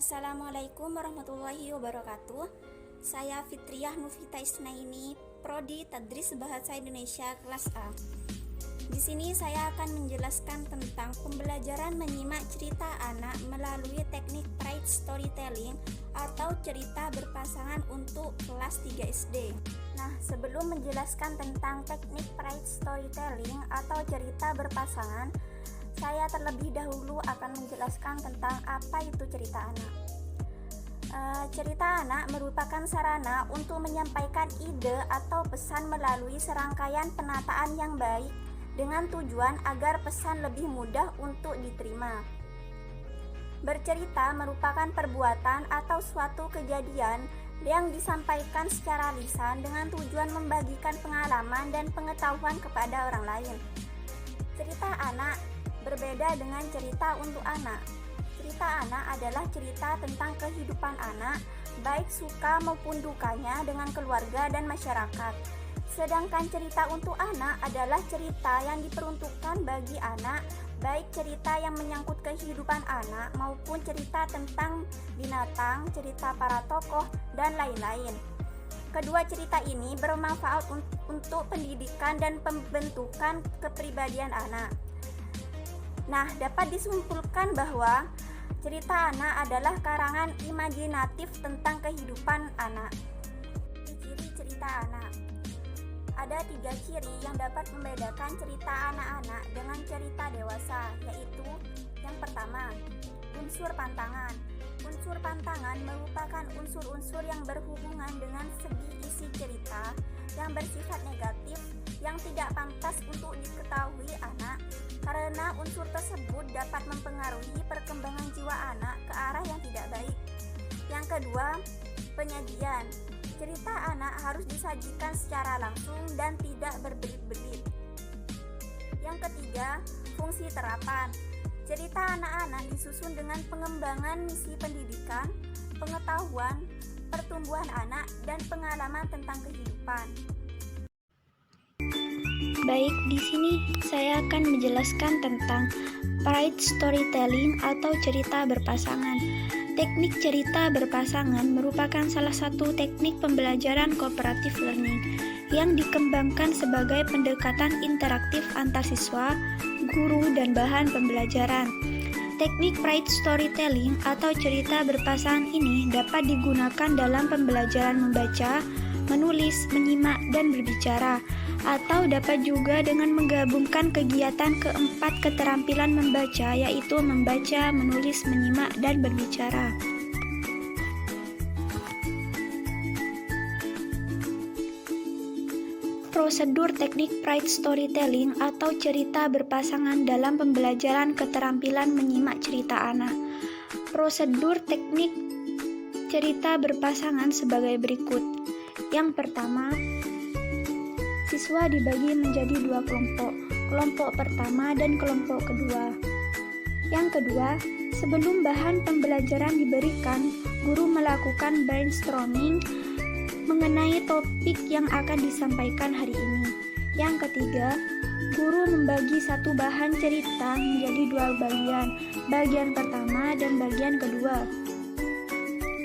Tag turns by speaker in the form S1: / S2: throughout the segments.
S1: Assalamualaikum warahmatullahi wabarakatuh. Saya Fitriah Nufita Isnaini, Prodi Tadris Bahasa Indonesia kelas A. Di sini saya akan menjelaskan tentang pembelajaran menyimak cerita anak melalui teknik pride storytelling atau cerita berpasangan untuk kelas 3 SD. Nah, sebelum menjelaskan tentang teknik pride storytelling atau cerita berpasangan, saya terlebih dahulu akan menjelaskan tentang apa itu cerita anak. Cerita anak merupakan sarana untuk menyampaikan ide atau pesan melalui serangkaian penataan yang baik dengan tujuan agar pesan lebih mudah untuk diterima. Bercerita merupakan perbuatan atau suatu kejadian yang disampaikan secara lisan dengan tujuan membagikan pengalaman dan pengetahuan kepada orang lain. Cerita anak berbeda dengan cerita untuk anak. Cerita anak adalah cerita tentang kehidupan anak, baik suka maupun dukanya dengan keluarga dan masyarakat. Sedangkan cerita untuk anak adalah cerita yang diperuntukkan bagi anak, baik cerita yang menyangkut kehidupan anak maupun cerita tentang binatang, cerita para tokoh, dan lain-lain. Kedua cerita ini bermanfaat untuk pendidikan dan pembentukan kepribadian anak. Nah, dapat disimpulkan bahwa cerita anak adalah karangan imajinatif tentang kehidupan anak. Ciri cerita anak. Ada 3 ciri yang dapat membedakan cerita anak-anak dengan cerita dewasa, yaitu yang pertama, unsur pantangan. Unsur pantangan merupakan unsur-unsur yang berhubungan dengan segi isi cerita yang bersifat negatif yang tidak pantas untuk diketahui anak, karena unsur tersebut dapat mempengaruhi perkembangan jiwa anak ke arah yang tidak baik. Yang kedua, penyajian. Cerita anak harus disajikan secara langsung dan tidak berbelit-belit. Yang ketiga, fungsi terapan. Cerita anak-anak disusun dengan pengembangan misi pendidikan, pengetahuan, pertumbuhan anak, dan pengalaman tentang kehidupan.
S2: Baik, di sini saya akan menjelaskan tentang pride storytelling atau cerita berpasangan. Teknik cerita berpasangan merupakan salah satu teknik pembelajaran cooperative learning yang dikembangkan sebagai pendekatan interaktif antar siswa, guru, dan bahan pembelajaran. Teknik pride storytelling atau cerita berpasangan ini dapat digunakan dalam pembelajaran membaca, menulis, menyimak, dan berbicara, atau dapat juga dengan menggabungkan kegiatan keempat keterampilan membaca, yaitu membaca, menulis, menyimak, dan berbicara. Prosedur teknik pride storytelling atau cerita berpasangan dalam pembelajaran keterampilan menyimak cerita anak. Prosedur teknik cerita berpasangan sebagai berikut. Yang pertama, siswa dibagi menjadi 2 kelompok, kelompok pertama dan kelompok kedua. Yang kedua, sebelum bahan pembelajaran diberikan, guru melakukan brainstorming mengenai topik yang akan disampaikan hari ini. Yang ketiga, guru membagi satu bahan cerita menjadi 2 bagian, bagian pertama dan bagian kedua.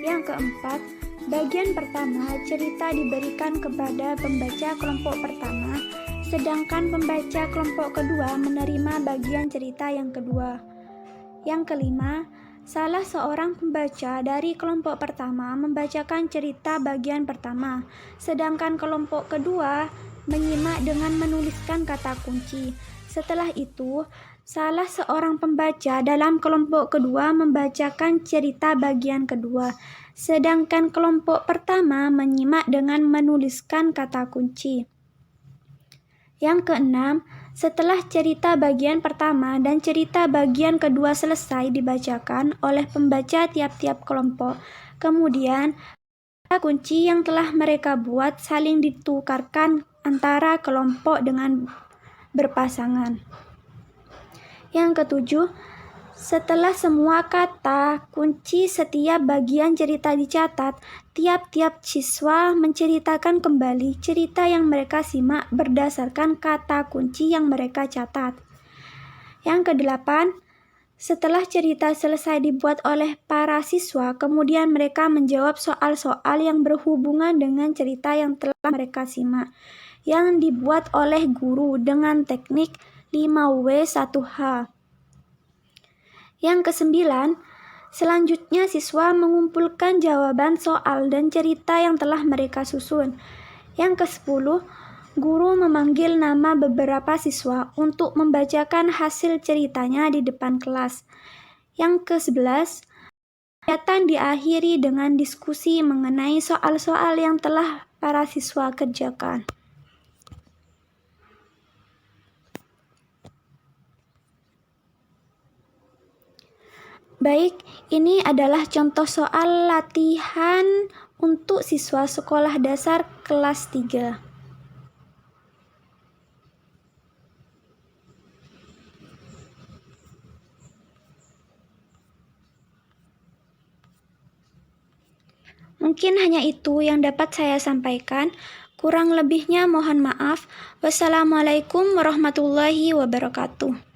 S2: Yang keempat, bagian pertama cerita diberikan kepada pembaca kelompok pertama, sedangkan pembaca kelompok kedua menerima bagian cerita yang kedua. Yang kelima, salah seorang pembaca dari kelompok pertama membacakan cerita bagian pertama, sedangkan kelompok kedua menyimak dengan menuliskan kata kunci. Setelah itu, salah seorang pembaca dalam kelompok kedua membacakan cerita bagian kedua, sedangkan kelompok pertama menyimak dengan menuliskan kata kunci. Yang keenam, setelah cerita bagian pertama dan cerita bagian kedua selesai dibacakan oleh pembaca tiap-tiap kelompok, kemudian kata kunci yang telah mereka buat saling ditukarkan antara kelompok dengan berpasangan. Yang ketujuh, setelah semua kata kunci setiap bagian cerita dicatat, tiap-tiap siswa menceritakan kembali cerita yang mereka simak berdasarkan kata kunci yang mereka catat. Yang kedelapan, Setelah cerita selesai dibuat oleh para siswa, kemudian mereka menjawab soal-soal yang berhubungan dengan cerita yang telah mereka simak, yang dibuat oleh guru dengan teknik 5W1H. Yang kesembilan, selanjutnya siswa mengumpulkan jawaban soal dan cerita yang telah mereka susun. Yang ke-10, guru memanggil nama beberapa siswa untuk membacakan hasil ceritanya di depan kelas. Yang ke-11, kegiatan diakhiri dengan diskusi mengenai soal-soal yang telah para siswa kerjakan. Baik, ini adalah contoh soal latihan untuk siswa sekolah dasar kelas 3. Mungkin hanya itu yang dapat saya sampaikan. Kurang lebihnya mohon maaf. Wassalamualaikum warahmatullahi wabarakatuh.